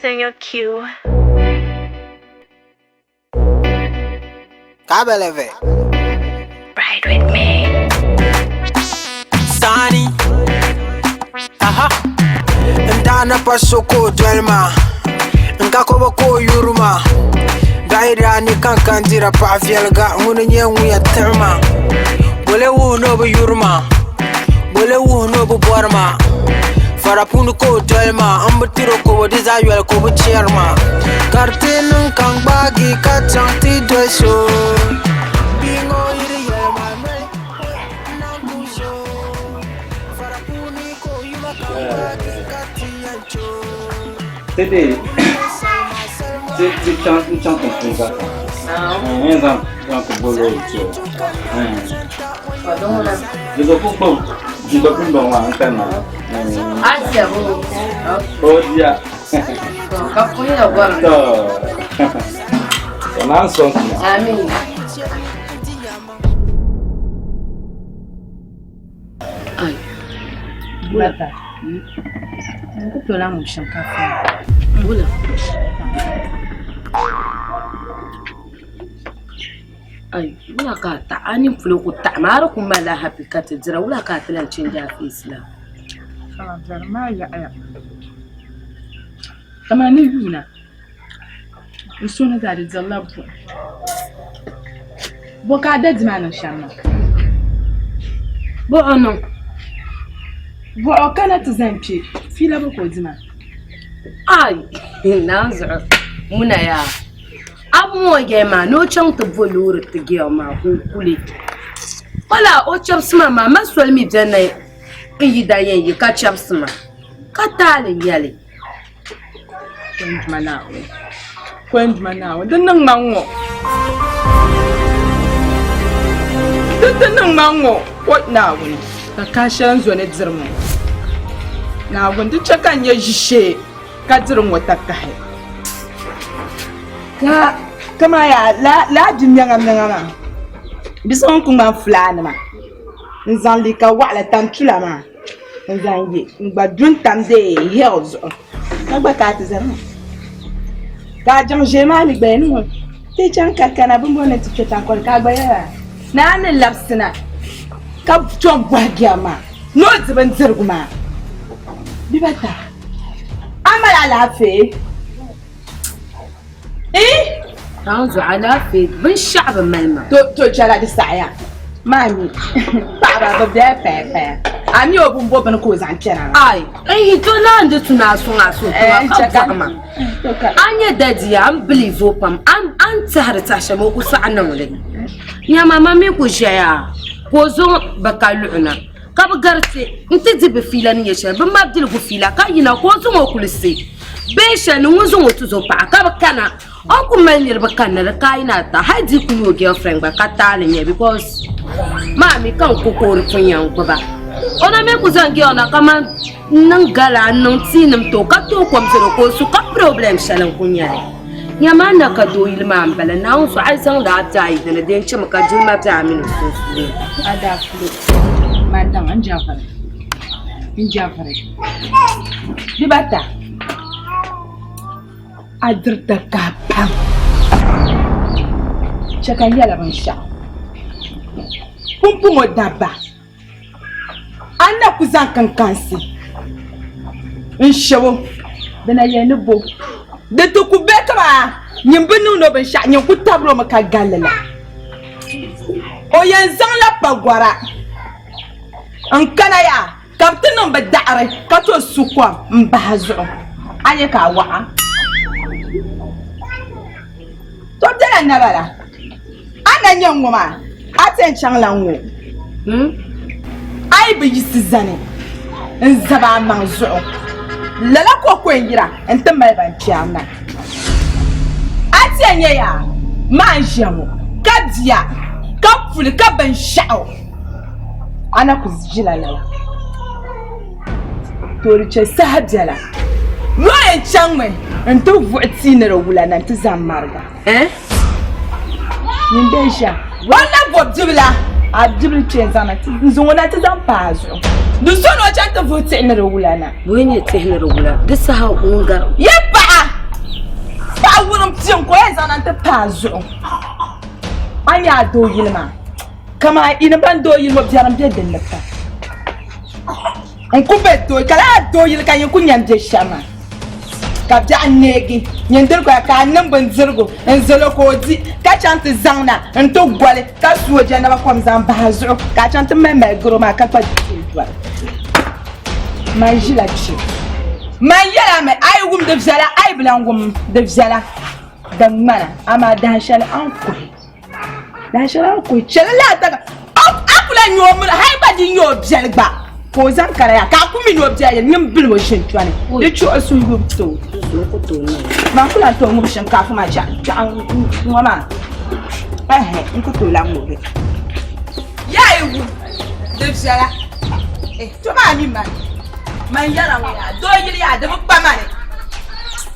in your queue. Kabeleve. Ride with me. Sani. Aha. Ndana pasoko dwelma. Ngakoba ko yuruma. Daira ni kankandira pa vielga ngune nyengu ya terma. Bole wu no bu yuruma. Bole wu no bu borma. Farapunu ko dwelma. Ambutiro ko desire ko bu cherma. Kartinu kang bagi kacang tidur show. Bingo iri yelma me. Nambuso. Farapuni ko yuma kang bagi katiyancho. Today, tu chantes pour ça. Non. Exemple, tu bolo tu. Pardon là. Je dois plus bon là antenne. Ah c'est bon. Oh dia. Kapu ya bora. On a un son. Amin. Ai. Bata. Nikupe la mshankafa. Bula. Ai, wala ka ta ani fulo ku ta mara kuma la happy ka ta jira wala ka ta lan change a face la. Kala zarma ya aya. Kama ni yuna. Usona da zallabu. Boka da dimana shamma. Bo ono. Bo kana tuzampi. Fila boko dima. Ai, nazo. Muna ya. Abu ma no chan to volur to ge ma ku kule. Wala o chaps mama maswal mi jana yi da yen yi ka chaps ma. Ka tale yale. Kwenj manawo. Dan nang mango. Dan nang mango. What now? Ka kashan zo ne dirmo. Na gundu chakan ya jishe ka dirmo takahe. Ka kama ya la dunyanga ngama bison kuma fulana ma nzan lika wala tantula ma nzan ye ngba dun tamde hills ngba ka tizama ka janje ma ni gbe ni te chan kakana bumbo ne tiketa ko ka gba ya na ne lapsina ka chon bwagia ma no ziban zirguma bibata amala lafi إيه؟ تانزو على في بالشعب ملما. تو جلا دي سايا. مامي. بابا ببدا فا. أمي أبو بابا نكوز عن كنا. أي. إيه تولا عند تناسون عسون. كما. أنا دادي أم بليفو بام أم سهر تاشا مو كسعنا ولد. يا ماما ميكو جايا. كوزون بكالونا. كابغرتي أنت تبي فيلاني يا شباب ما بدي لكو فيلا كاينا كوزون وكل شيء. بيشا نوزون وتزوبا كابكنا. Aku menyer bakana la kaina ta haji ku yo girlfriend ba katale nye because mami kan kokori punyang baba ona me ku zangi ona kama nangala non tinam to ka to ko mzero ko su ka problem shalan kunya ya mana ka do ilma ambala na so ai san da ta yi da den ci maka jima ta aminu so su ada flu madam an jafare dibata adirta kapam chakan yala ban sha pumpumo daba anna kuzan kankansi inshawo bana yana bo da to ku be kama nyimbinu no ban sha nyin ku tablo maka galala o yanzan la pagwara an kana ya kaptinin ba da'are ka to sukwa mbahazu aye ka wa'a to tana nabala ana nyangoma aten changlanwo ai bi yisizane nzaba manzo lala ko kwengira entemba ban chiamna atenye ya manjamo kadia kapfuli ka ban shao ana kuzjila lala toriche sahabjala Roy changme nto vu'tina rawula nan tizamarga Nindesha wala bobjibla abjibli chenzana nzongona tizampazo Dusono chanta vu'tina rawula na Wenye tehna rawula disa ha ungar Yeba paɣa wurim tiŋ ko ya zaŋ na nti paa zuɣu a nya doo yili maa kama ini ban doo yili ŋɔ biɛrim be dinni pa n ku be doo ka laa doo yili ka yin ku nyɛm be shɛm maa ka biɛɣu neegi nyindirigu ka a niŋ bindirigu n zali ko o di ka chaŋ ti zaŋ na n ti gɔli ka sooja naba kom zaŋ bahi zuɣu ka a chaŋ ti mali garo maa ka kpa doli man ʒila kpe man yɛla mi a yi wum di viɛla a yi bilan wum di viɛla di ŋmana amaa dahi shɛli an kuhi chɛli laa daga a kula nyɛ o mini hali gba di nyɛ o biɛli gba ka o zaŋ karaya ka a ku mi nyɛ o biɛli yɛli nyɛ bili o shintɔni di chuɣu su yub to man kula to ŋubi shinkaafu maa chɛɣu ŋɔ maa n ku to la ŋubi yaa yi wum di viɛla to maa mi man yɛla ŋɔ yaa doo yili yaa di bi kpa mani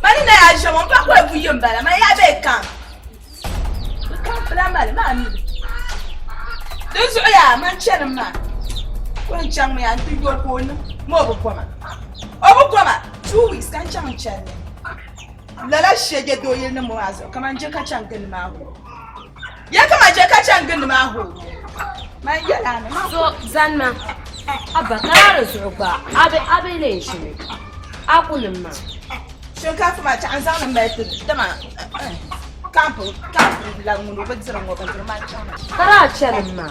mani na yaa ʒɛ ŋɔ pa kuli bu yim bala man yaa bee kan fila mali maa mi di zuɣu yaa man chɛni maa ko n chaŋ mi yaa n ti yɔri ko o niŋ ma o bi goma 2 weeks ka n chaŋ chɛni lala shege doo yili ni mo maa zuɣu kaman je ka chaŋ gindi maa ho ya kaman je ka chaŋ gindi maa ho man yɛla mi so zanma abba kara zuɣu gba abe le shimi a kulim ma shinkaafu maa chaŋ zaŋ ni mali ti dama kampu la ŋuni o bi diri ŋɔ bindiri maa chaŋ kara chɛlim ma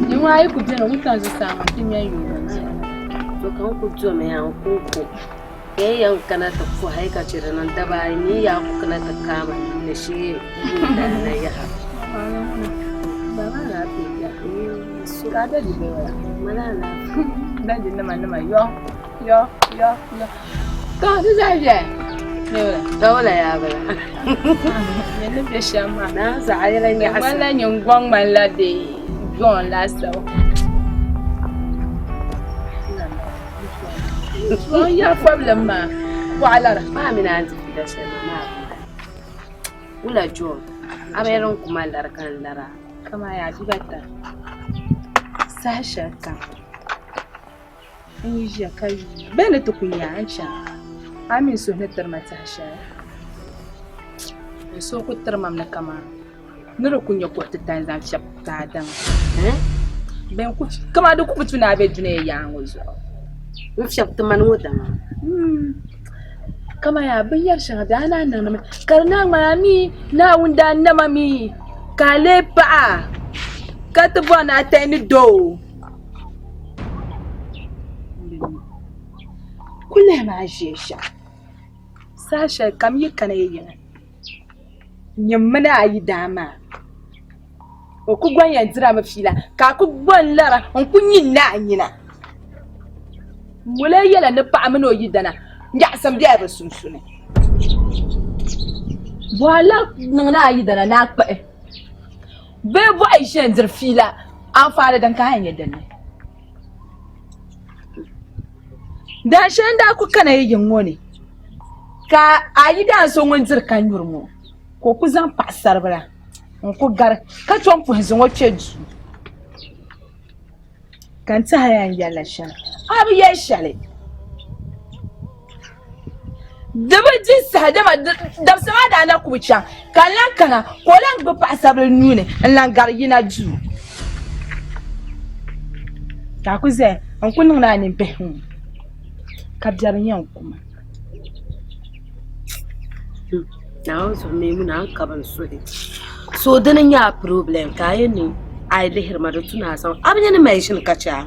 Ni wa yi ku bɛni ku tan zuɣusaa maa ti ŋmɛ yuuni to kan ku domi ya ku ko ke yan kana ta ku hai ka cire nan da ba ni ya ku kana ta kama ne shi da na ya ha ba ma na fi ya su ka da dibe wa mana na da din nama yo to su za je ne wala dawla ya bala ne ne be shama na za ayran ya hasan wala nyin gwang man la de gon la so so ya problem ma wala ma mina anti da shi ma ula jo ameron kuma lar kan lara kama ya dibata sasha ka in ji ka bene to kunya ancha amin so ne tarmata sha so ku tarmam na kama nuru kunya ko ta tanzan shapta dan ben ku kama da ku fituna be dune ya ngozo in shapta man wuta kama ya bayar shahada ana nan karna mami na wunda na mami kale pa ka ta bona ta ni do kule ma jesha sasha kam yi kana yi nyamma ayi dama o ku gwan yan dira mafila ka ku gwan lara on ku yin na anyina mule yela ne pa amino yi dana ya sam dia ba sunsune wala nana yi dana na pa be bo ai shen dir fila an fara dan ka hanye danne da shen da ku kana yin woni ka ayi da so ngon dir kan yurmo ko ku zan pasar bra on ku gar ka ton pu zan wace ju kan ta hayan yalla shan abu ya shale daba jin sadama da sama da na ku can kallan kana ko lan ba pasar nune lan gar yina ju ta ku zai an kun na ni be ka jar yan kuma na so me mun an kaban so de so danan ya problem kayan ne ai da hirma da tuna san abin ne mai shin kacha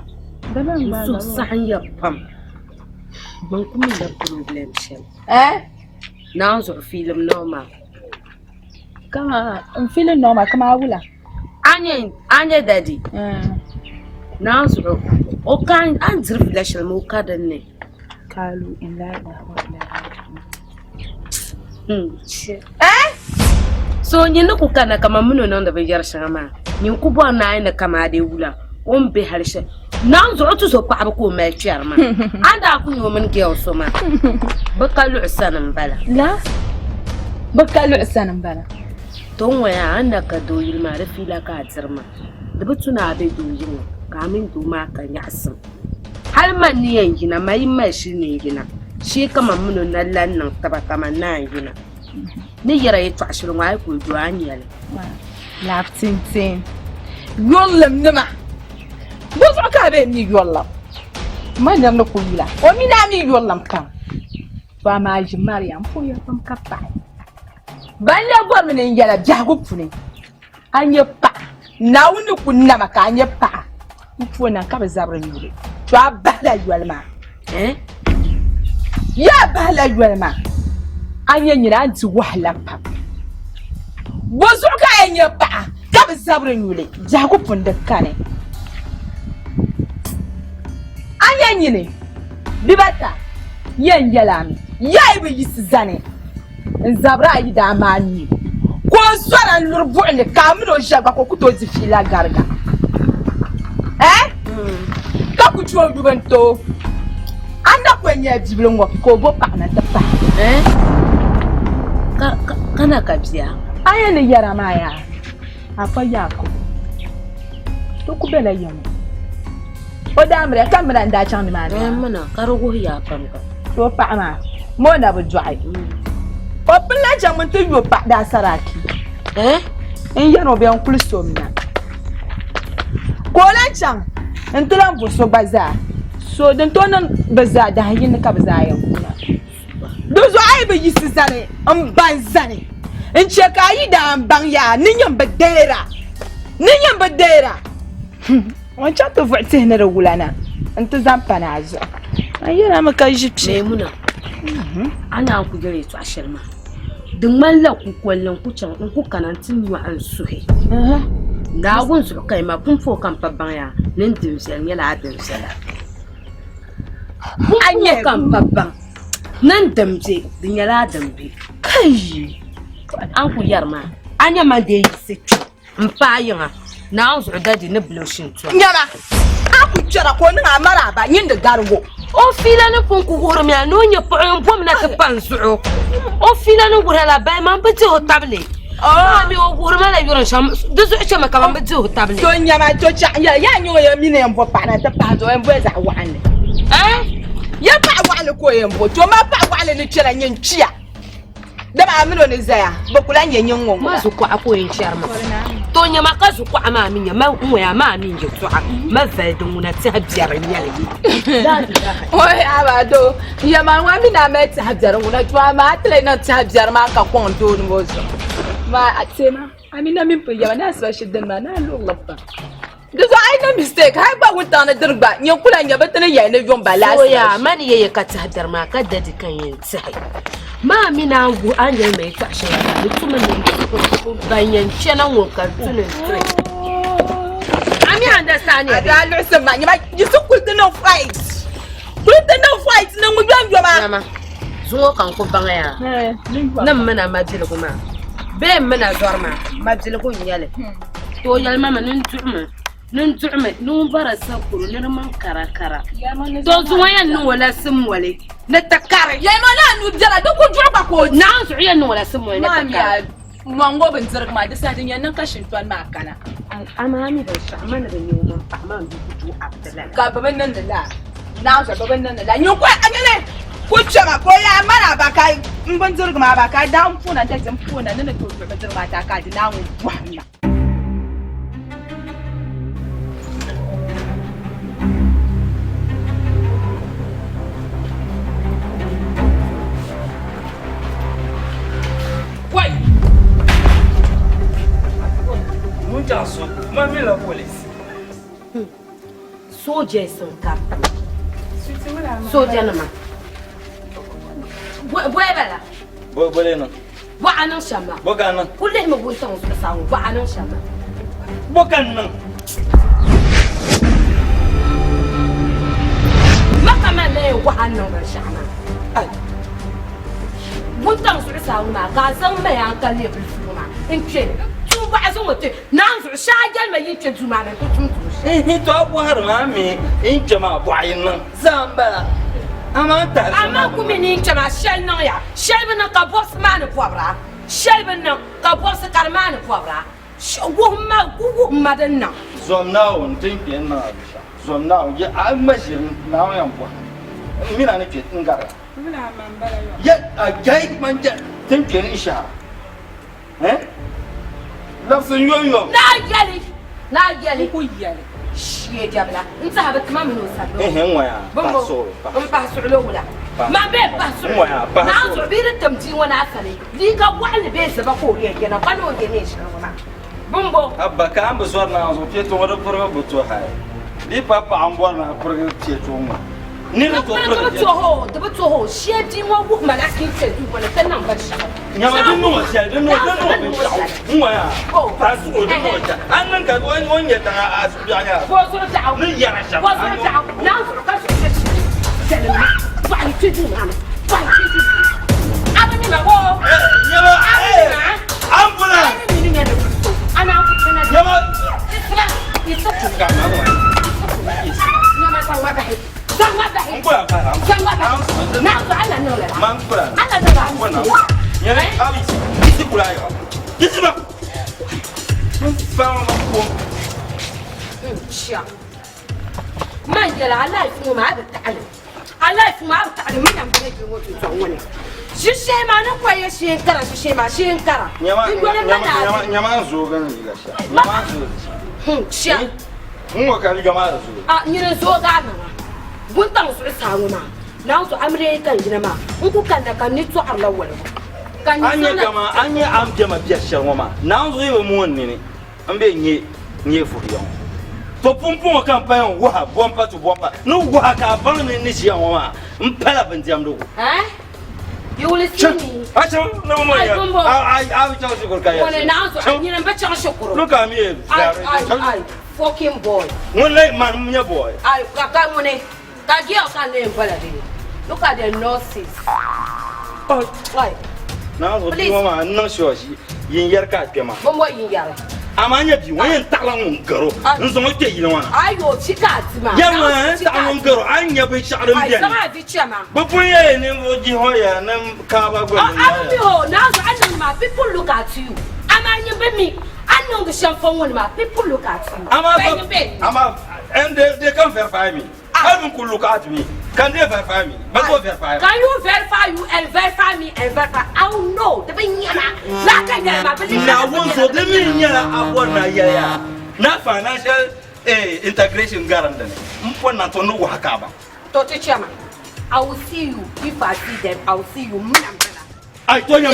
daban ba so san ya pam ban kuma da problem shi na so film normal kama in filin normal kama wula anye daddy na so o kan an zirfi da shi mu kadan ne kalu in la da wala so nyinu ku kana kama muno non da bayar shama nyin ku bo na ina kama de wula on be harshe nan zo to so pa ko mai ciyar ma anda ku yo min ge so ma bakalu sanan bala la bakalu sanan bala Ton waya anda ka do yilma da fila ka zirma. Da butuna bai do yin kamin do ma kan yasin. Har man ni yangina mai mai shi ne gina. Shi kama mun nan lan nan taba kama nan gina. Ni yara yi twashirin wa ko do anyale. Laftintin. Yollam nima. Bozo ka be ni yollam. Man yam na ko yila. O mi na mi yollam kan. Ba ma ji Mariam ko ya fam ka pa. Balle gor mi ne yala jago pune. Anye pa. Na wuni kunna maka anye pa. Mfu na ka be zabra ni. Twa bala yolma. Ya bala yolma. Anye nyina anti wahla pa. Bozo ka anye pa. Ka be zabra ni. Jago punde kane. Anye nyine. Bibata. Yen yalami. Yai be yisizane. Zabra yi da mani. Ko swara lurbu ne kamino shaba ko kuto zifila garga. Ka ku chuo dubanto. Anda kwenye jiblongo ko bo pa na tapa. Kana ka biya. Aya ne yara maya. Afa yako. To ku bela yamo. O damre kamera nda chan ni mani. Mana karogo ya pamka. To pa ma. Mo na bu dwai. O pila jamun to yo pa da saraki. En yano be on kulso mina. Ko lan chan. En tulan bu so baza. So den to nan baza da yin ka baza yan kuna. Dozo ai be yisizane, an banzane. En cheka yi da an banya, ninyan badera. Ninyan badera. On chat to vote na regulana. Anta zampana azo. Ayira maka jipse muna. Ana ku gare to ashirma. Duk mallan ku kwallon ku can in ku kanantin yi an suhe. Da gun su kai ma kun fo kan babban ya nin dimsel yala dimsela. Anya kan babban nan damje din yala dambe. Kai an ku yarma anya ma da yi situ. Mpa yin na an su dadi na bloshin to. Nyama. Aku jara ko ni amara ba yin da gargo. O fila na pun ku horo mi anu nya pom na ta pansu. O fila na gura la ba man bete o table. Mi o gura ma la yoro sham. Duzu e chama ka man bete o table. To nyama to cha ya nyo ya mi ne mbo pa na ta pa do en bo za wa ne. Ya pa wa le ko en bo to ma pa wa le ni chira nyen chia. Da ma mi no ne zaya. Bo kula nyen nyen ngo. Ma su ko ako yin charma. To nyama ka su ko ama mi nyama nwe ama mi nje to ma va do na ti habiare nyale. Oi abado. Ya ma wa mi na me ti habiare ngona to ma atle na ti habiare ma ka kon do no mozo. Ma atema. Amina min pe ya na sa shiddan ma na lo lafa. Dozo ai no mistake. Hai ba wuta na dirba. Nyen kula nya batana ya ne yon bala. So ya mani ye ka ti habiare ma ka dadi kan yin sai. Ma mina ngu anya mai tashe mutumin da banyan kenan wokar tunin straight. Ami understand ya. Ada lu sama nyama yisu kulta no fight. Kulta no fight na mu jam jama. Mama. Zungo kan ko banga ya. Nan mana majil kuma. Be mana zorma majil ko nyale. To yal mama nun tu'ma nun bara sakuru nirman karakara. To zuwayan nun wala sim wale. Na takare Ya mana nu jara do ko droba ko na su iya nun wala sim wale na takare. Mango bin zirga ma da sadin yan nan kashin tuwan ma kana. Amma mi da shi amma da ne mun fa amma bi ku Abdullahi. Ka baban nan da la. Na ga baban nan da la. Nyu ko anyane. Ku chama ko ya mara ba kai in ban zirga ma ba kai dan funa da jin funa nan da to ba zirga ta ka di na mu wannan. La police. Soja sun kapa. Soja nama. Boy bala. Boy na. Bo anan shama. Boga nan. Kullum mu gun san su samu bo anan shama. Bogan nan. Maka man ne wa anan ban shama. Gun san su samu ma ka san mai hankali ya bulfu ma. In ce ba a mutu nan su shagal mai yin zuma da kucin tushe. To abu har ma me in jama'a bu'ayin nan. Zambala. Amma ta. Amma kuma ni jama'a shell nan ya. Shell bana ka boss man pobra. Shelbin ka boss karman pobra. Wuhma din nan. Zomna on tinke na bisha. Zomna ya almajin na yan bwa. Mina ne ke tingara. Muna mambala yo. Ya a gai manja tinke isha. Lafsin yoyo. Na yali. Ku yale. Shi jabla. Inta habat ma mun wasa. Waya. Paso. Paso lo wala. Ma be paso. Na so bi da tamti wani asali. Ni ga wani be sa ba ko yana ba no gene shi na. Bumbo. Abba ka amba zuwa na zo ke to wada furma buto hai. Ni papa an bor na furga ce to mu. Ni na to furga. Da ba to ho shi ji mo bu mana kin ce du wala kan nan ba shi. Nyama dun no shi dun no bin shi. Mu ya. Ta su go dun no ta. An nan ka wani ya ta a su ya ya. Ko so ta. Ni ya na sha. Ko so ta. Na so ka shi ce. Tell me. Ba ni tu du na. Ba ni tu. Abani ma ko. Nyama. Ambulance. Ana Nyama. Itu Ka ma wa. nyama sama dah. Sama dah. Ambulance ka. Sama dah. Na so ana no la. Mangkula. Ana da ba. Wana. Nyama abi. Isi kula yo. Isi ma. Fa ma ko. Sha. ما يلا الله يفهم ما هذا التعلم. الله يفهم هذا التعلم من عم بيجي وتسوونه. شو الشيء ما نقوى شيء كرا شو الشيء ما شيء كرا. Nyama zo ganin ila sha. Nyama zo. Sha. Mu ka riga ma zo. Ni ne zo ga na. Gun tan su samu ma. Na su amre kan gina ma. In ku kan da kan ni to Allah wala. Kan ni Anya kama anya am jama biya sharwa ma. Na zo yi mu wonni ne. An be nye furiyon. To pumpum campaign wa bompa to bompa. No wa ka ban ni shi an wa. Mpala ban jam do. You will see me. Acha no mo ya. I tell you ko kaya. Wala na so ni nan ba cha shukuru. Look at me. I fucking boy. One like man nya boy. I ka mo ne. Ka gi o ka ne mbala de. Look at the nurses. Oh, why? Na zo bi mama nan shi shi yin yar ka ke ma. Bon mo yin yara. Amanya bi wani takla mun garo. Nzo mo ke yi na wana. Ayo chika atima. Yawa ta mun garo anya bai shaɗin biya. Ai sama di chama. Babu ye ne mo ji hoya nan ka ba gwa. Ami ho na so anan ma people look at you. Amanya be me. Anan the champion one ma people look at you. Ama and they can verify me. Everyone could look at me. Can they verify me? But go verify. Can you verify you and verify me and verify? I don't know. The binyana. La ka ga ma be. Na won so the minyana abona ya. Na financial integration garanda ne. Mpo na to no waka ba. To chairman. I will see you if I see them. I will see you minambela. I told you.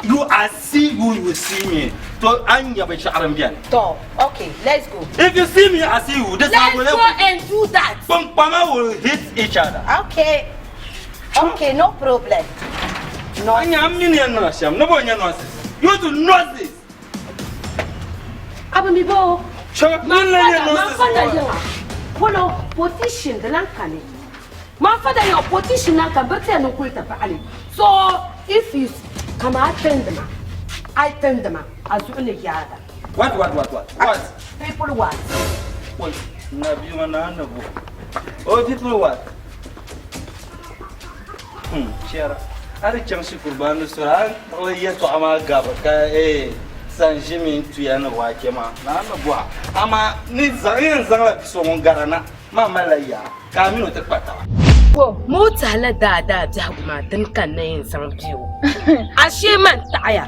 You are see you will see me. To anya be sharam bian. To okay, let's go. If you see me I see you. This let's go and do that. Pama will hit each other. Okay. Okay, no problem. No. Anya amini na sham. No boy no. You to know this. Abami bo. Sure. Ma father yawa. Polo position the lankani. Ma father your position nanka better no kulta paali. So if you come attend them. I tell them as only yada. What? People what? What? Nabi mana nabu. Oh, people what? Share. Ari changsi kurban suran. Oh, yes, to ama gaba ka sanjimi tu yana wake ma. Na nabu. Ama ni zangla biso ngarana. Mama la ya. Kamino te pata. Mota la da jahuma din kan nayin san biyo. Ashe man taya.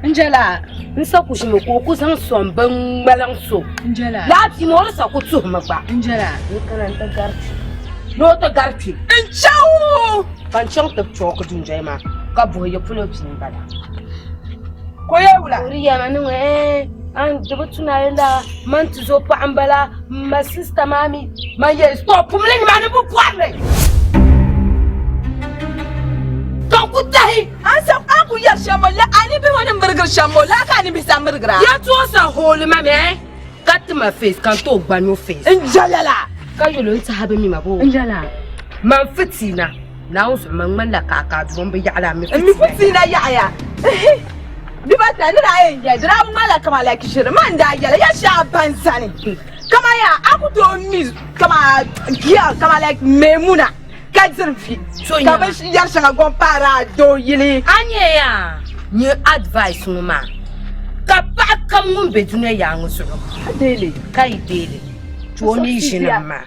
Njala. Nsa ku shi ko kusan son ban balanso. Njala. Lati mo rasa ku tu ma ba. Njala. Ni karanta garti. No ta garti. Nchawo. Ban chan ta chok dun jai ma. Ka bo ye pulo pin bala. Ko ye wula. Uriya na nu an dubu tuna yanda man tu zo pa ambala ma sister mami. Ma ye stop pumle ni ma ne bu poire. Kutahi Asa aku ya shamola ani be wani burger shamola ka ni bisa burger ya to sa hole ma me cut my face kan to gba your face injalala ka yolo nta habe mi mabo injala man fitina na usu man la kaka don be yala mi fitina ya di ba ta dira yin ya dira mala kama la kishir man da yala ya sha bansani kama ya aku to mi kama girl kama like memuna ka zirfi So ka ban shi yar shanga gon para do yili anye ya ni advice nguma ka pa kam ngum be dune ya ngusu dele kai dele to ni shina ma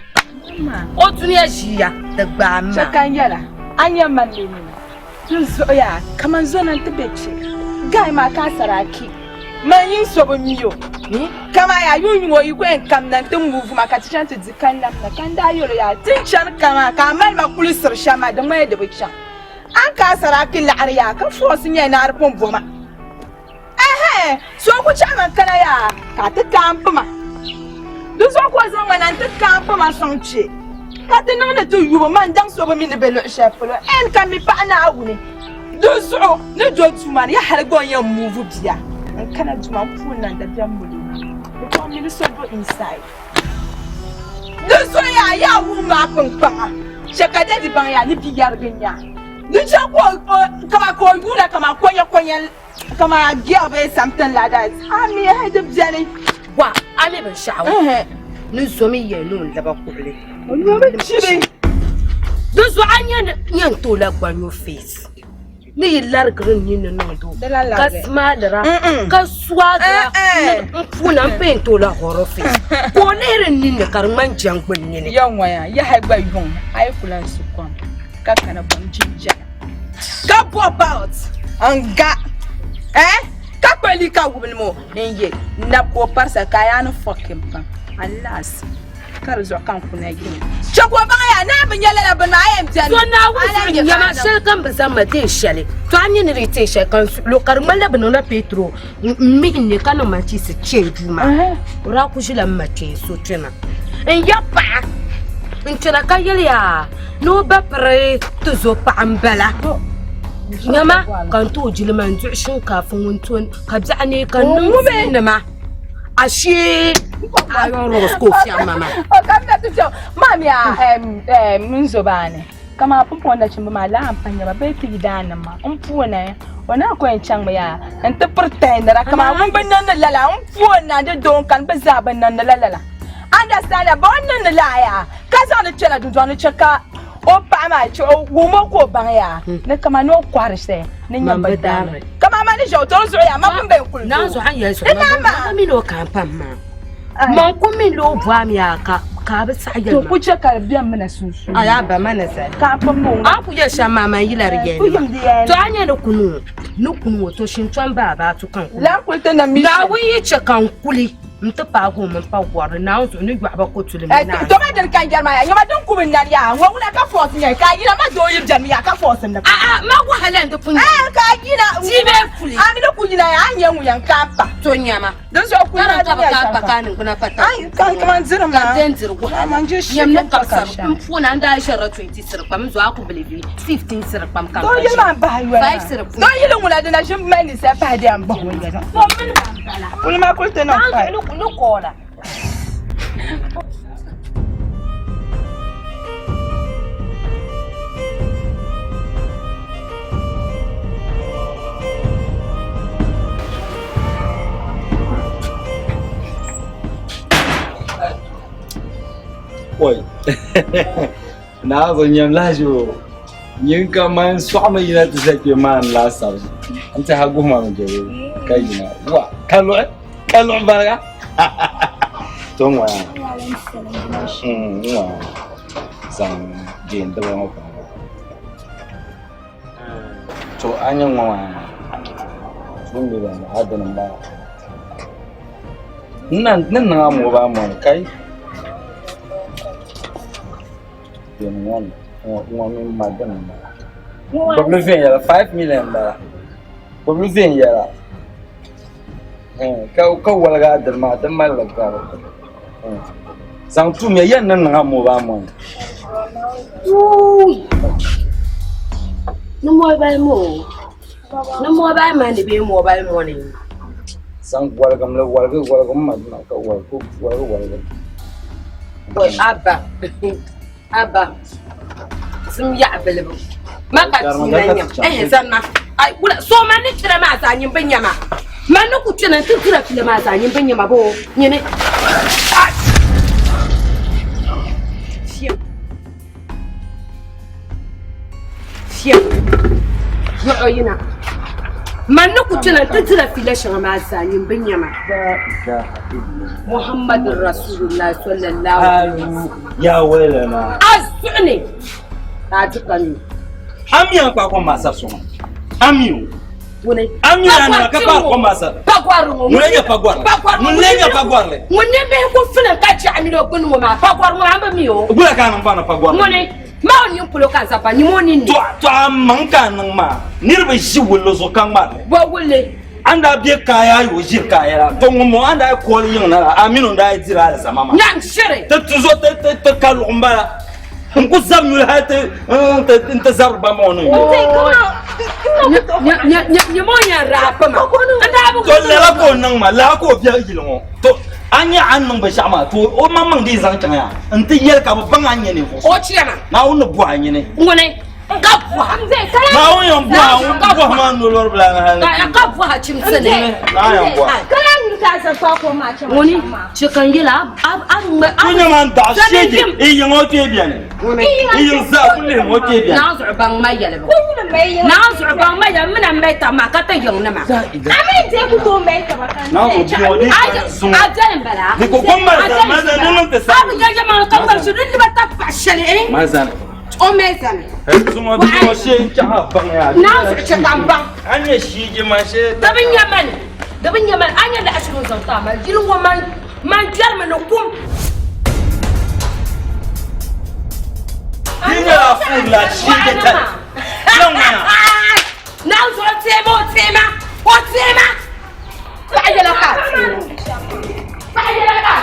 o dune shi ya da gba ma shakan yala anya man ne ni zo ya kaman zo nan ta bece gai ma ka saraki man yin so ba miyo kama ya yun wo yi gwen kam nan tun move ma ka tishan tu zikan nam na kan da yoro ya tin chan kama ka mal ma kulisir shama da mai da biksha an ka saraki la'ariya ka force nya na arpon boma so ku chama kana ya ka ta kampa ma du so ko zan nan ta kampa ma sonche ka ta nan da tu yuba man dan so ba min be lo shafulo en kan mi pa na awuni du so ne jo tuman ya har gon ya move biya an kana tuma funan da biyan mu because you so go inside du so ya wu ma pangpanga shekade di ban ya ni biyar ganya du cha ko kama ko yura kama konya kama girl something like that ami head of jenny wa ale ban sha'awa ni so mi ye no da ba kule no be chibi do so anya nyan to la gbanyo face ni largrin ni no do kasma dara kaswa dara funa pento la horo face ko ne ren ni ne karman jangbin ni ne yan waya ya haigba yun ai kulan su kwam kakana ban jinja ka pop out anga ka kweli ka wubin mo nje na ko parsa kaya no fucking pan alas kar zo kan kuna gini chakwa ba ya na bin yala na bin ayem tan so na wuce ya ma shel kan bazan ma te shale to anyi ne te shel kan lo karman la bin na petro mi ne kan ma ci se ce juma ora ku shi la ma te so tuna en ya pa en tira ka ya no ba pre to zo pa ambala nyama kan to jilman tu shinkafin wuntun ka ne kan nun ma ashe ayon rosko fi mama o kam na tu mami mun zo bane kama pumpo da cin ma la amfanya ba bai ti dana ma na wana ko en chang ya en ta pretender kama mun ban nan lala na da don kan ba za ban nan lala understand ba wannan la ya ka za na cela du don cheka o pa ma cho wo mo ko ban ya ne kama no kwarise ne nyamba dare kama ma ni jo to zo ya ma kun be kul na zo han ya so ma mi no kan pam ma man ko mi lo bwa mi aka ka ba sa ya to ku ce ka biyan mana sunsu aya ba mana sai ka pam mo a ku ya sha mama yilar ye to anya da kunu to shin twan ba to kan ku la ku ta na mi na wi ce kan kuli mta pa go mun pa gwar na zo ni gwa ba ko tuli na to ma dan kan jar ma ya ma dan ku bin nan ya wa una ka force ne ka yi na ma do yi jami'a ka force ne ma ku halan da kun ka yi na jibe kuli an da ku yi na ya anya mu yan ka pa to nyama dan so ku na da ka pa kanin kuna fata ai kan kuma zirin ma den zirgo man je shi yam na ka sar funa da shara 20 sir pam zo aku believe 15 sir pam kan to yi ma ba yi wa 5 sir to yi lu na da na shin mai ni sai fa da an ba wani ga to min bala kul ma kul ta na fa no kola Oi, na zo nyam lajo yin kaman swama yana ta sake man lasar an ta hagu ma mu jawo kai na wa kallo barga ton wa wa san jin da ba ko to anyan wa mun da hadanin ba nan mu ba mu kai one madam. But we think 5 million bara. But we think ya. Kau walaga derma demal lagaro. Sang tu me yan nan ngamu ba mo. No mobile mo. No mobile man be mobile money. Sang walaga madam ka walaga. Boy Abba. Some ya available. Maka tinanya. Zanna. Ai kula so mani tira ma sa nyin banyama. Manu ku tira tira fili ma sa nyin banyama bo. Nyene. fiye yoyina man ku tuna titira fila shan ma zanin binyama Muhammadur Rasulullah sallallahu alaihi wasallam ya welana azuni ta tukani amiya kwa kwa masa so amiyo wone amiya na ka kwa masa pagwaru mulenya pagwarle wone be ko fina ka ci amiro gunu ma pagwaru amba miyo bula kana mbana pagwarle wone ma oni pulo kan sapa ni moni ni to manka nan ma nirbe shi wullo zo kan ma wa wulle anda bi kaya yo jir kaya to mo anda ko yin na aminu da jira da sama ma nan shire ta tuzo ta kalu mbala nku zamnu hate انت zarba mo no ni mo nya rapa ma anda bu to la ko nan ma la ko biya ilmo to anya annan ba shama to o mamman dai zan tanya anta yel ka ban anya ne ko o ciyana na wonu bu anya ne wone ka bu hamze kala na wonu bu ma no lor bla na ka bu ha cim sene na ya bu kala ni ka sa fa ko ma ce woni cikan gila kunya man da shege e yango te biya ne e yin za kulle mo te biya na zu ban mai yale ba mai na zu ban mai da muna mai ta ma ka ta yin na ma amin je ku to mai ta baka na ko biyo ne sun ajan bala ni ko gomma da maza nan ta sa abu jaje ma kan bar su duk ba ta fashale eh maza o mezan kuma biyo she ta ban ya na zu ce kan ban anya shi ji ma she dabin yaman anya da ashirin zauta ma jirin wa man jarma na kum Ina la fulla shi ke ta nan mana na zo tema o tema ba ya la ka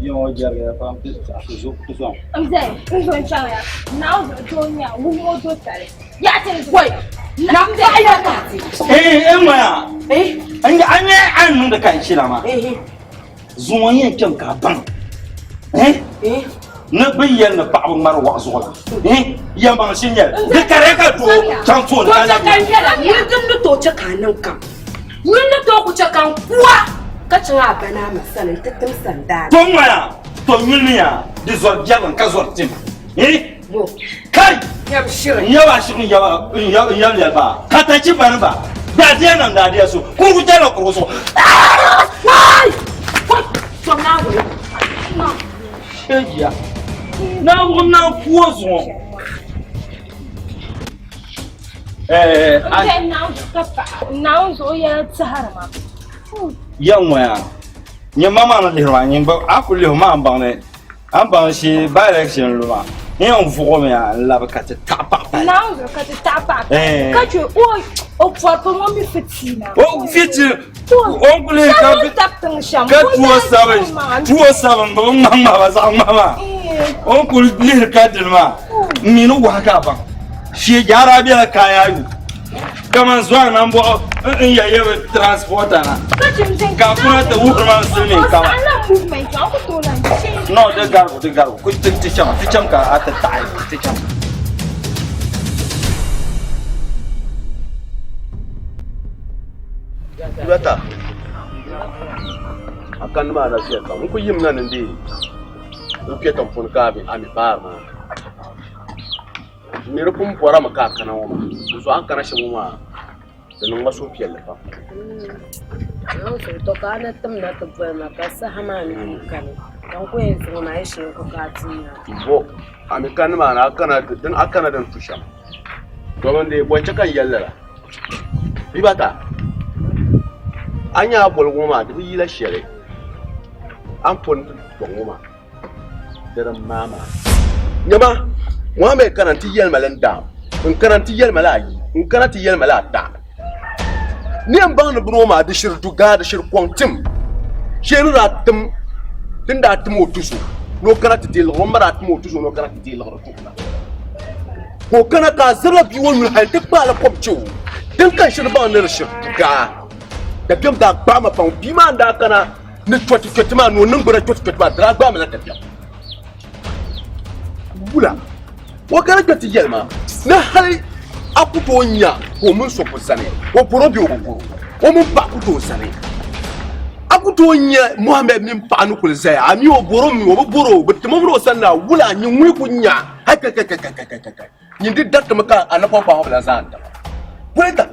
yo jarga fa ta zo amze zo chaya na zo tonya wu mo to tare ya ce wai na ba ya ka maya anya an da kan shi ma zuwan yin kin ka ban na bayyana na babu mar wazo ya ban shin ya da kare ka to can to na kan yala ni din da to ce kanan kan mun da to ku ce kan kuwa ka cin abana masalan tattin sanda to maya to milniya da zo jaban ka zo tin kai ya shirin yawa shirin yawa ba ka ta ci ban ba da je nan da je su kun ku tara ku so wai to na go shejiya na wannan kuwa zuwa na zo ya tsara ma yan waya ni mama na lehwa ni ba akule ma ambane amban shi by election luma ni on fugo me la ba ka ta pa na zo ka ta pa ka ce o fa mo mi fitina o fiti on kule ka tuwa saban ba mama ba sa mama on kule le ka dilma minu wa ka ba shi gyara biya kaya yu kaman zuwa nan bo in yaye transporter na ka kuna ta wurin su ne kama no de garbo ku ticham ka ata tai ticham Bata akan ma na siya ka ku yim nan ndi ku ke tan fun ka bi ami ba ma mi rupum pora ma ka kana wa ma so an kana shi mu ma da nan maso fiyal fa an so to kana tum na to ba ma ka sa hama ni kan dan ko yin so na shi ko ka tinya bo ami kan ma na kana din akana dan tusha domin da bonce kan yallara bi bata anya bolgoma da yi la shere an fon bolgoma da mama nyama wa mai karanti yel malanda in karanti yel malayi in karanti yel malata ni an ban da broma da shirtu ga da shirkon tim sheru da tim din da tim otusu no karanti til gomara tim otusu no karanti til gomara ko kana ka zara bi wani hal duk ba la kwabce din kan shirba ne shirtu ga da gam da ba ma fa bi ma da kana ni twati ma no nan gura twati ma da ba ma la tafiya bula wa kana twati yelma na hal akuto nya ko mun so sane ko porobi o ko mun ba akuto sane akuto nya muhammed min pa anu kul zaya ami o boro mi o boro bitmo boro sanna wula nyi wi kunya Hai. Nyindi dat maka anapa pa hobla zanta. Puenta.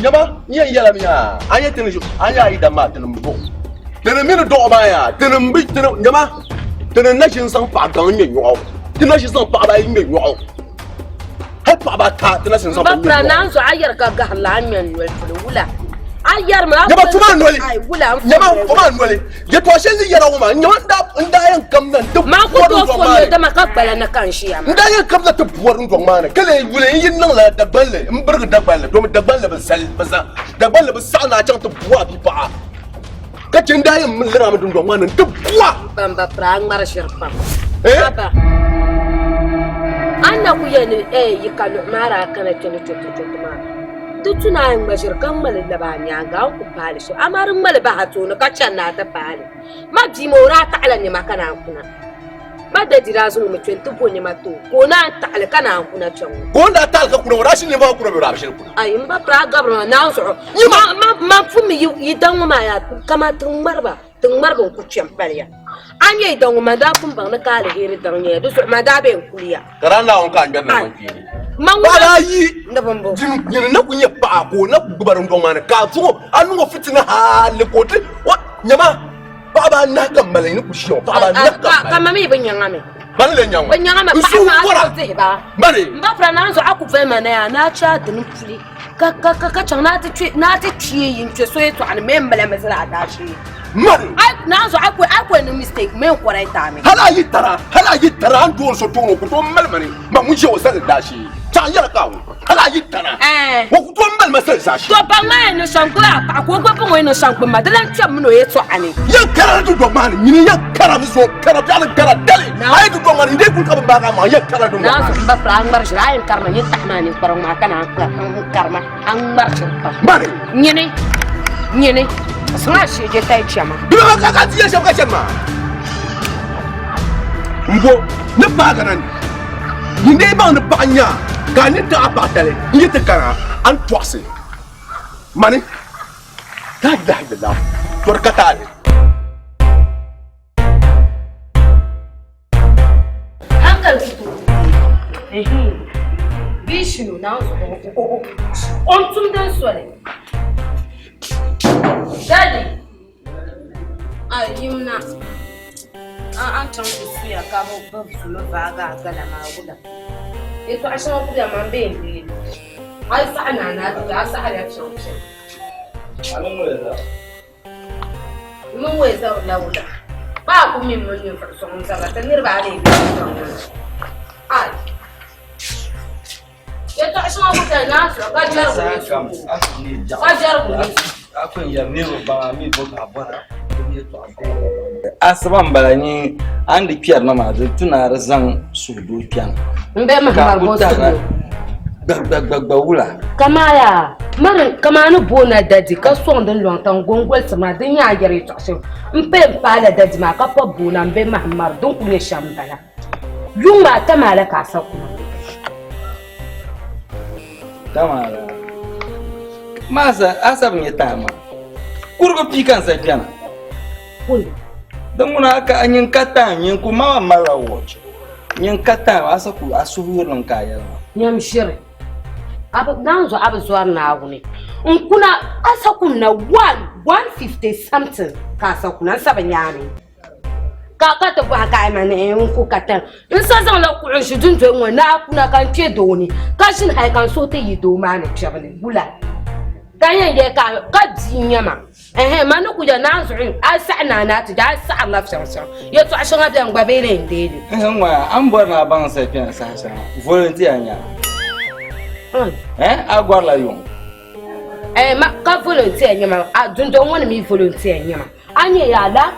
Nyama, nya yala miya. Anya tenu anya ida ma tenu mbo. Tenu minu do ba ya. Tenu mbi tenu nyama. Tenu na shin sang pa gang nyi yo. Tenu na shin sang pa ba nyi yo. Hai pa ba ta tenu na shin sang pa. Ba pra nan so ayar ka ga halanyan yo wula. Ayar ma. Nyama tuma noli. Ai wula. Nyama tuma noli. Je to shin yara uma. Nyama nda yan kam nan. Ma ko to fo da maka bala na kan shi ya. Nda yan kam na to buwarin dong mana. Kale wule yin nan la da balle. Mburga da balle. To da balle ba sal ba sa. Da balle ba sa na can to buwa bi ba. Ka cin da yin mun lira mu dong mana to buwa. Bamba prang mar shirpa. Eh? Anna ku yene yikalu mara kana kene to ma. Dutuna yin bashir kan mal da ba nya ga ku pali so amarin mal ba hato na ka can na ta pali. Ma di mora ta ala ne makana kuna. Ma da dira su mu tun tupo ne mato ko na ta ala kana kuna can. Ko da ta ka kuna wara shi ne ba kuna bi rabshi kuna. Ai mba pra gabra na so. Ma fu mi yi dan ma ya kama tun marba ku cin paliya. An yi dan ma da kun ban na kale hiri dan ne du so ma da ben kuliya. Karana on kan ganna man fili. Man Bala yi. da bambo. Jin na kunya pa ko na gubarin dong mana ka fu anu ngo fitina ha le ko te. Wa nyama. Baba na kammala ni ku shi baba na kammala. Kama mi ban yanga me. Ban le nyama. Ban yanga me ba. Bari. Mba fra na so aku fe mana ya na cha din fuli. Ka can na ta ciye yin ce so ya to an me mbala masala da shi. Mari. Ai na so aku no mistake me kwarai ta me. Hala yi tara an duwar so tono ku to malmani ma mun je wasa da shi. Ta yara kawo. Hala yi tara. Wa ku to malma sai sa shi. To ba ma no shanko a ko ko bon no shanko ma dalan ce mun no ya to ani. Yan kara du do mani ni yan kara so kara da kara dali. Ai du do mani dai kun ka ba ga ma yan kara du. Na so ba fra an bar shi ayin karma ni tahmani parang ma kana karma an bar shi. Mari. Nyene. Suna shi je tai chama. Duma ka tiya shi ka chama. Mbo ne ba ga nan. Ni dai ba ne ba nya. Ka ni ta ba tale. Ni ta kara an twase. Mani. La ilaha illallah. Torkata ne. Hankal fito. Bishinu na so. On tum dan sole. Daddy. Yumna. An can ku suya ka ba su lo ba ga gala ma guda. Ito ashan ku da man be ni. Ai sa ana na ta sa har ya cin. Mun weza lauda. Ba ku min mun yin farson sa ba tanir ba ne. Ai. Ito ashan ku da na so ga jar ku. Akun ya mi ba mi bo ka bara. Asaban balani an da kiyar na ma tunar zan su do kiyan. Mbe ma mar bo su. Gbagba wula. Kamaya marin kamanu bona dadi ka son din lontan gongol sama din ya yare to so mpe pala dadi ma ka pa bona mbe mahmar don kunye shambala yunga ta malaka saku Tamara. Masa asab ne tama. Kurgo pikan sa piana. kun Dan muna aka anyin kata yin kuma mara watch. Yin kata asaku asuhurin kaya. nyam shire abu nanzo abu zuwar na agune in kuna asaku na 150 something ka saku na saban yami ka ta ba ka ma ne in ku katan in sa zan la ku shi dun to na kuna kan ce doni ka shin hai kan so ta yi do ma ne chabale bula kayan ya ka jinyama manu ku da nanzo in asana na ta da sa Allah sa ya to ashin adan gbabe ne ndede Nwa an bar na ban sa pian sa sa. Volunteer nya. Agwar la yon. ma ka volunteer nyama a dundo woni mi volunteer nyama anye ya la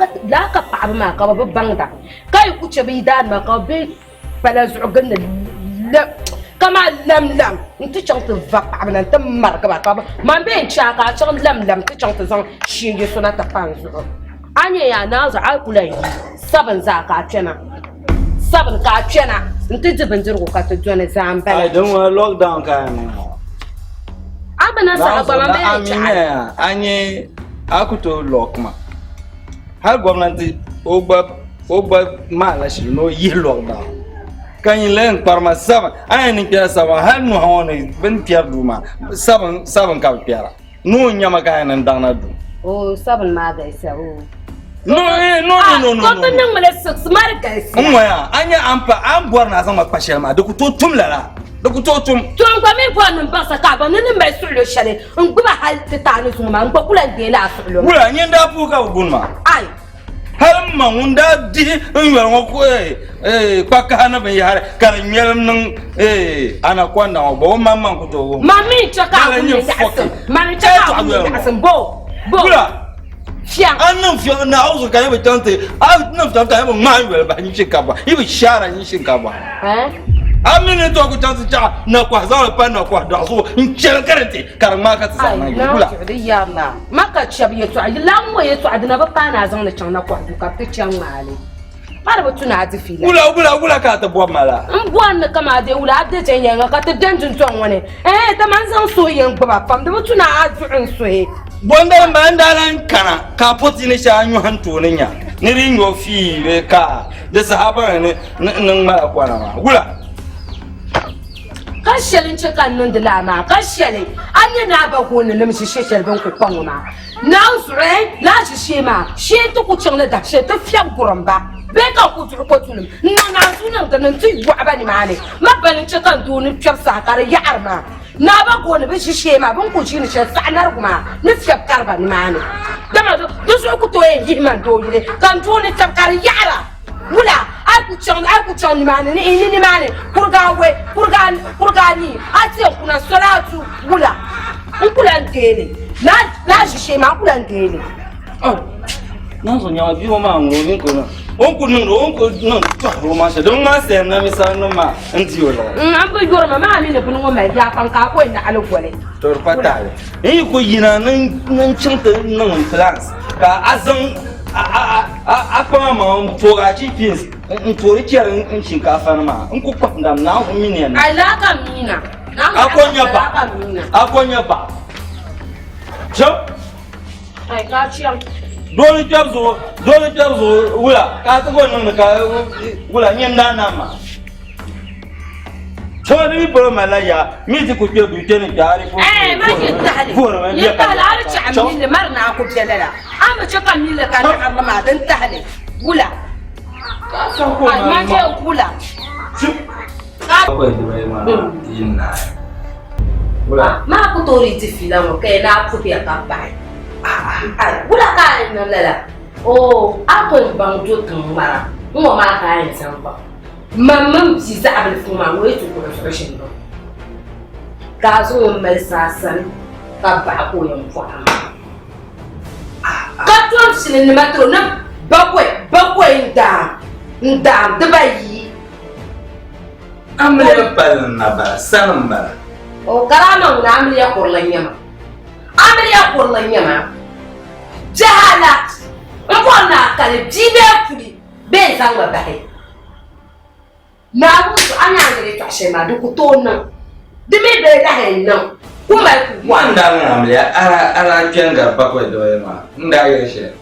ka pa ma ka ba bangda kai ku ce bi dan ma ka be pala zugan la kama lam nti chang te va pa na te mar ka ba ka ma be cha ka chang lam ti chang te zang shi ye sona ta pan zu anye ya na za a kula yi saban za ka tena saban ka tena nti jibin jirgo ka ta jona zamba Ai don wa lockdown ka ne. abana sa ba ma be cha Amina anye akuto lockma. Har gwamnati ogba o gba maala shi no yi logba kan yin len parma saban ay ni kya saban hal no hawne ben pierdu ma saban ka piara no nyama ka nan dangna du o sabon ma ga isa o no ko tan nan mala smart ga isa moya anya ampa am bor na sama pashel ma de ku to tum la de ku to tum ko mi bo nan ba sa ka ba nan mai sulo shale ngba hal ta ni suma ngba kula de la sulo kula nyenda pu ka gunma ai hal ma wunda di nwer ngo kwaka hana ben yare kan nyelam nang ana kwanda ngo mamma ko to mami chaka ko ni asan mami chaka ko ni asan bo kula fiang annan fiang na auzo kan be tante nan tante ba ma wer ba ni shikaba ibi shara ni shikaba amine to ko tante cha na kwa za pa na kwa da so in chere karante karma ka tsama ni kula ya na maka chabi to ayi lamwo ye to adina ba pa na zan na chan na kwa du ka ta chan mali mara ba tuna ati fila kula ka ta bo mala ngwan na kama de ula de chen yanga ka ta danjun ton wane ta man san so yen ba pam de tuna azu so he bonda mandalan kana ka poti ne sha anyu hanto ne nya ni ringo fi be ka de sahaba ne nan mala kwana ma kula kashelin cikan nan da lama kashelin an yi na ba gona na mishi sheshel ban ku kwan ma na usure la shi shema she to ku cin da she ta fiya gurin ba be ka ku tur ko tunum na sunan da nan ti wa ba ni ma ne mabalin cikan duni fiyar sakar ya arma na ba gona be shi shema ban ku ci ni she sanar kuma ni fiyar karba ni ma ne dama do so ku to yin himan do yi kan to ni tabkar yara wula aku chon ni mane ni mane purgani ati kuna salatu wula ukula ngene na shishe ma kula ngene na so nya bi o ma ngo ni ko na onku no to ro ma se don ma se na mi sa no ma nti o la an bu yor ma mi ne bunu ma ya kan ka ko ina algole to pata ko yina nan cin ta nan France ka azan a kuma ma tora ci pins in tori kiyar in shinkafa ma in ku kwanda na ku mini ne alaka mina akonya ba jo ai ka ciyan dole tabzo wula ka ta gonnan ka wula nyen da na ma Chori bro malaya miti ku ke dute ni gari ko ma yintahali yintahali ar cha'amni le marna ku jalala amma chaka ni le kan amma ma dan tahali gula ma je gula ko dai ma inna gula ma ku tori ti fila mo kai na ku ya ka bai gula ka ni lala o akon bang to kan mara mo ma ka yin san ba mamman bi za a bilfin ma wai to ko rashin ba ka zo mai sasan ka ba ko yan fa ka to sin ni matro na bakwai da bayi amle pal na ba sanan ba o karama na amle ya kurlan yama jahala ko na kale jibe fudi be zanga bai na musu anya ngere ta shema du kutona dimi be da henno kuma ku wanda ngamle ala kenga bakwe doye ma nda yeshe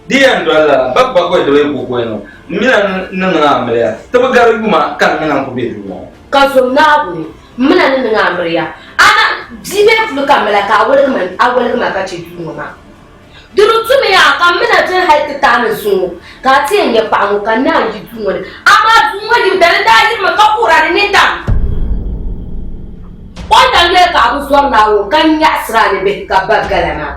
diyan dola bakwe doye ku ko no mina ngamle to garu kuma kan mina ku be du ka so na bu mina ngamle ya ana jibe fu kamala ka awal man ka ce du ma duru tume ya ka mina tin haiti tanin su ka tiyan ya pamu kan na ji tumo ne amma tumo ji da yi ma ka kura ne ta wanda ne ka abu suwar nawo kan ya asira ne be ka bagala ma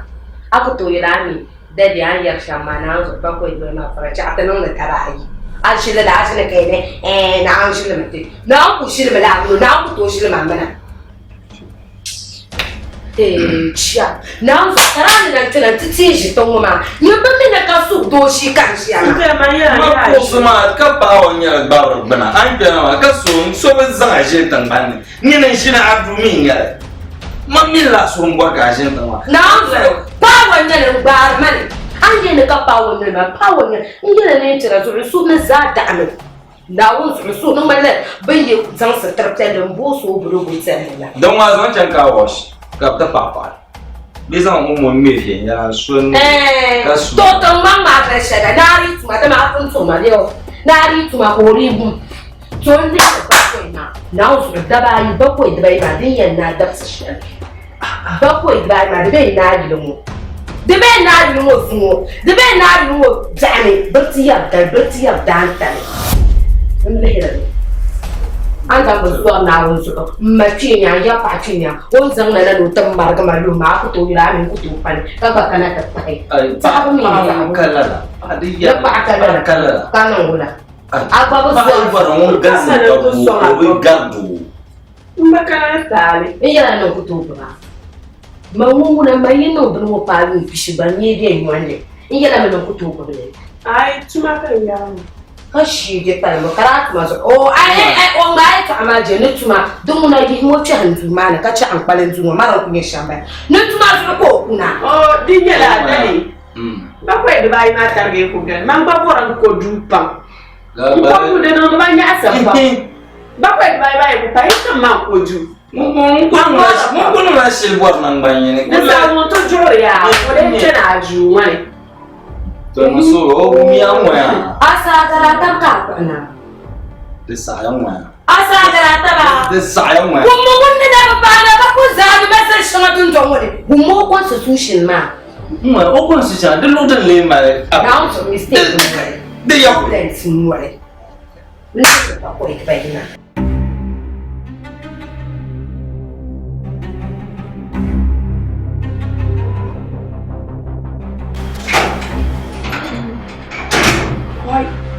aka to yirami da an yar shamma na zo ba ko yi ma fara ta nan da tarayi an shi da shi ne kai ne na an shi da mutai na ku shi da na ku to shi da mamana chia na sarani na tena titiji tongoma nyobambe na kasu doshi kanshia ma ko suma ka ba wonya ba bana an da ka so be zanga je tan ban ni nan shi na abdu min ya ma min la so ngwa ga je tan wa na ba wonya na ba man an je ne ka ba wonya ma ba wonya ngina ne tira su na za da amin da won su no mala baye zan sa tarta da mbo so buru bu tsalla don wa zan can ka wash ka ta papa Bisa mo mefi ya sun kasu. To to mama ka shaga nari tuma ta ma kun so ma leo. Nari tuma ko ribu. To ndi ba ko na usu da ba yi ba ko da ba yi ma din yan na da shi. Ba ko da ba ma da bai na yi mu. Da bai na yi mu su. Da bai na yi mu jami birti ya da ta. Mun da hira. An da mu zuwa na wun su ma cinya ya pa cinya won zan na no tan marga malu ma ku to ira min ku to pan ka ba kana ta pai ta ba mi ya kala ya pa kala kana ngula agba ba so ba no gasu ko ko gardu mbaka tale ya no ku to ba ma mu na mai no do mo pa ni fishi ba ni de nywane in ya na ku to ba ne ai tuma kan ya kashi je tare mo karatu ma so o ai o ngai ka ma je ne tuma dum na yi mo ci hantu ma na ka ci an kwalen tuma mara ku ne shamba ne tuma su ko kuna o dinya la dali ba ko de bai ma targe ko gan man ba boran ko du pam ko ku de no ba nya asa ba ko de bai ko pai ka ma ko du mo ko no na shil bor nan banye ne ko sa mo to jori ya ko de tena ju wani to so o mi amwa asa garata ka kana de sayamwa asa garata ba de sayamwa kuma wanda da ba na ba ku za ga masa shama tun don wani kuma constitution ma o constitution de lo de le ma now to mistake de ya ko let's nware let's ba ko ita bayina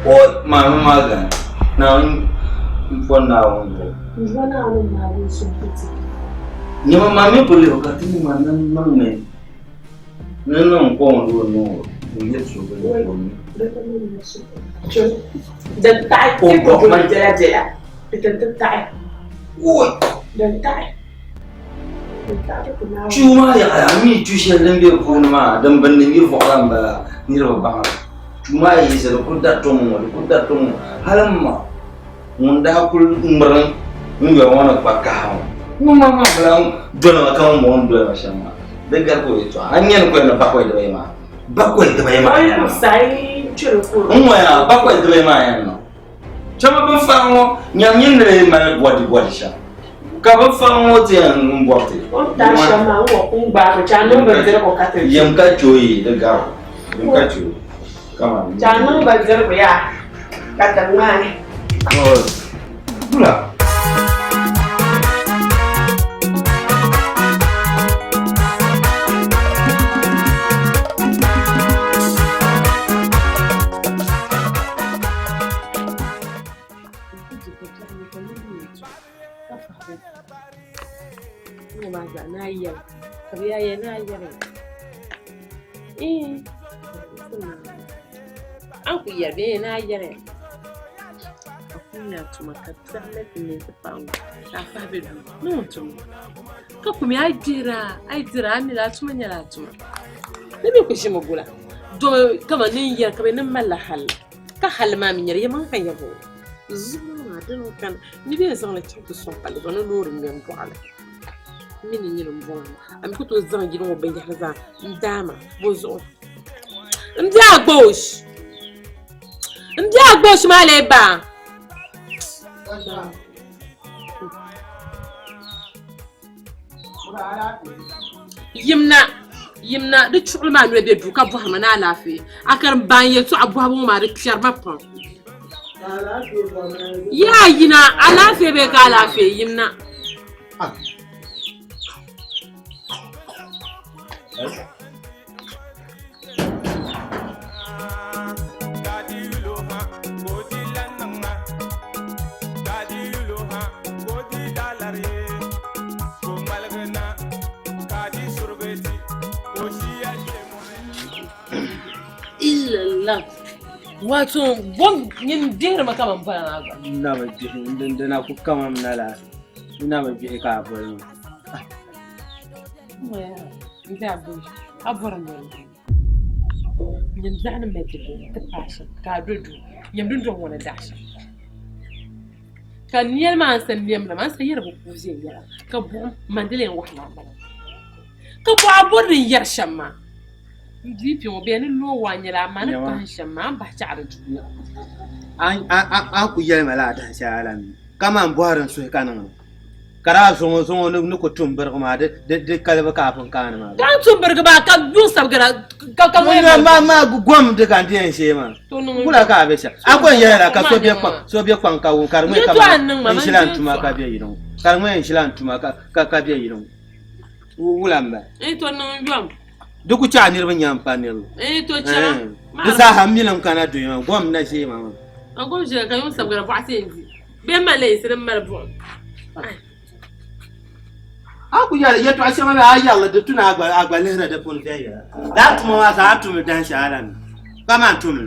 o mama magan na mfona wongo Mbona wale mali sopiti ni mama mi pole wakati ni mana mame neno nko ndo no nje sobe ko ni dan tai ko ko ma jela dan tai oi dan tai chuma ya ami tushe lembe ko ma dan bande mi fo lamba ni ro ba cuma yi se ko datum halamma mun da kul umran mun ga wana pakka mun ma blan dona kan mon do ma shama de gar ko to anyen ko na bakoy de ma ai sai chiro ko mun ya bakoy de ma yan no chama ban fango nyam nyin de ma bodi sha ka ban fango te an mboti on ta shama wo kun ba ko chano ba de ko ka te yam ka joyi de gar yam ka joyi Come on. Jangan belajar ya. Kata mana? Oh, pula. Ini masa nayar, kabiaya nayar. An ku yarbe na yare akunya tuma ka tsalle ne ta fawo ta fa be du no tuma ka kuma ai dira mi la tuma nyala tuma ne be ku shi magula do kama ne yar ka be nan malla hal ka hal ma min yar yaman kan yabo zuma dan kan ni be zan la ci ku son pale do no lori ngam ko ala min ni no bon am ko to zan gi no be jaxza ndama bozo ndia gauche maleba yimna de chukul ma no be du ka bo ma na lafi akar banye to abu habu ma de pierre ma pon ya yina alafi be ka lafi yimna wato bom yin dera makaman fara na ina ba ji indana ku kama mnala ina ba ji ka abori ida abora mo yin zana me ta pasha ka dudu yin dundun wala dashi kan niyar ma san niyam na man sayar bu ku zai yara ka bu mandelen wahla bala ka bo abori yar shamma dipi mo be ni lo wanyala ma na pa shamma ba chaara du an ku yel mala da shalan kama boharan su kanan kara so no ko tumbar ma de kalba ka fun kan ma kan tumbar ba ka du sabgara ka ma gom de kan din shema kula ka be sha akon yela ka so be kwan ka wo kar mo ka inshilan tuma ka be yidon kar mo inshilan tuma ka be yidon wulamba to no yom duku cha nirba nyam panel to cha de sa hamilam kana do yom gom na shema agom je ka yom sabgara ba senzi be male sirin marbu aku ya yeto asema ba ayalla de tuna agba lehra de pon feya dat mo wa sa atu dan sharan kama tum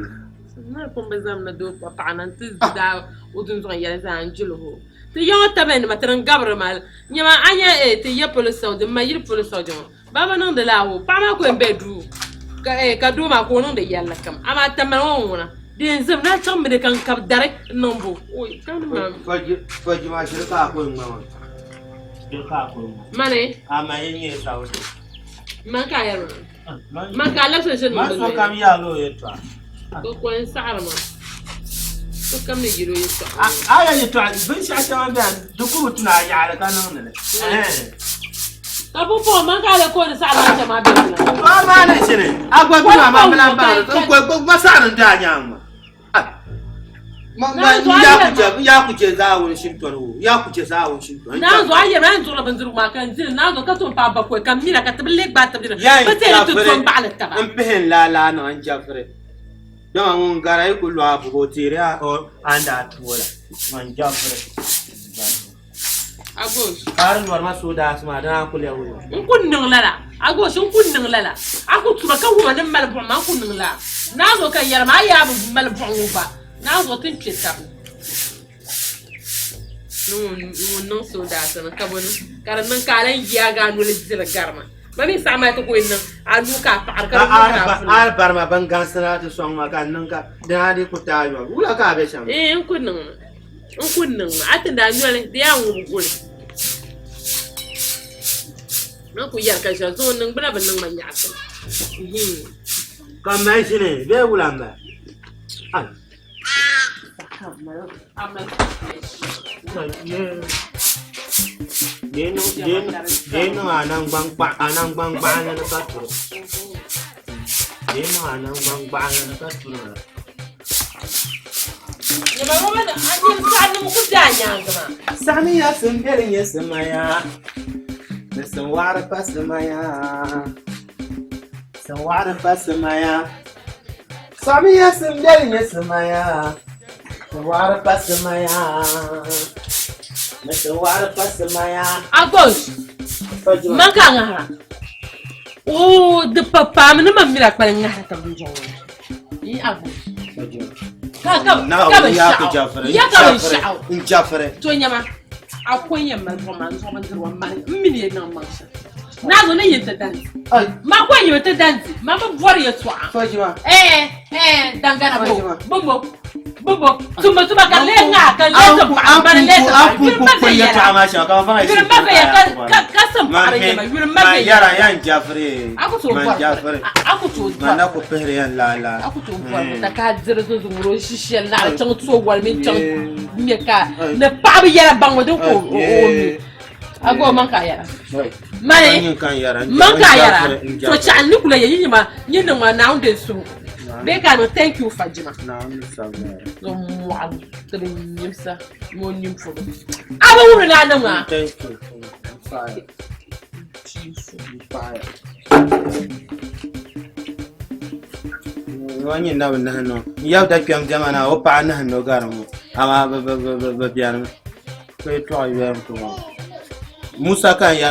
na ko bezam na do pa panan tizda udun zo ya za anjulu te yo taben matran gabra mal nyama anya te ye police de ma yir police de baba non de lawo pa ma ko embedu ka do ma ko non de yalla kam ama tamano wona de zam na cham de kan kap dare nombo oy kan ma faji ma shirka ko ngama Mane? Ama yenye saudi. Manka yaro. Manka la so shen mo. Maso kam ya lo yetwa. Ko ko en sarama. Ko kam ne giro yetwa. Aya yetwa bin sha sha ban duku tuna ya la kanan ne. Ka po manka la ko sarama ta ma be na. Ko ma ne shine. Agwa bi ma bla ba ko ma sanan da nyama. Ya kuce zawon shintoro ya kuce zawon shintoro na zo ayi ran zo ban zuru ma kan zin na zo ka ton pa ba ko kam mira ka tabille ba tabille ba sai to ton ba la taba an pehen la no an jafre don an garai ku lo abu ko tire o anda tuola an jafre agos kar norma soda asma dan ku le wo kun nin lala agos kun nin lala aku tuba ka wo nan mal bo ma kun nin la na zo kan yar ma ya bu mal bo ba na zo tin cheta non so da sana kabon karan nan kalan giya ga no le dira garma mami sama to ko inna anu ka par ka al barma ban gansana to son ma kan nan ka da hadi ku ta yo wula ka be sham en kunnan atin da no le da yan gure na ku yar ka zo nan bana ban nan man ya ka kan mai shine be wulamba an Deno anang bang na nakaturo. Deno anang bang na nakaturo. Ya mama na ajin sani mu kudanya gama. Sani ya sembere ya semaya. Nesawara pasemaya. Sawara pasemaya. Sami ya sembere ya semaya. Sawara pasemaya. Nesawara pasemaya. Agos. Maka ngara. Oh, de papa me na mira kwa ngara ta bunjo. Yi agos. Ka ya ku Jafare. Ya ka shao. Jafare. To nyama. Akwai yamma kuma zo man zuwa man mini na mansha. Na zo ne yinta dance. Ma kwa yinta dance. Ma ba bor ya twa. Fajima. Dangana bo. Bobo. Tuma ka lenga ka leta ba leta. Ko ya twa ma sha ka fa. Yuri ma ka sam pare yama. Yuri ma ma yara yan Jafare. Aku to bor. Jafare. Aku to bor. Mana ko pehre yan la. Aku to bor. Ta ka zira zo zumuro shishel na chang to wal min chang. Me ka na pa bi yara bango do ko. Ago manka yara. Mane manka yara. To chan ni kula yin ma yin ma na unde so. Be ka no thank you Fajima. Na mi sabe. No mo to be nyimsa mo nyimfo. Aba wuri na na ma. Thank you. Fire. Fire. Wani na no. Yau da kyam jamana o pa na no garamu. Ama ba biyan. Ko to ayem to. Musa kan ya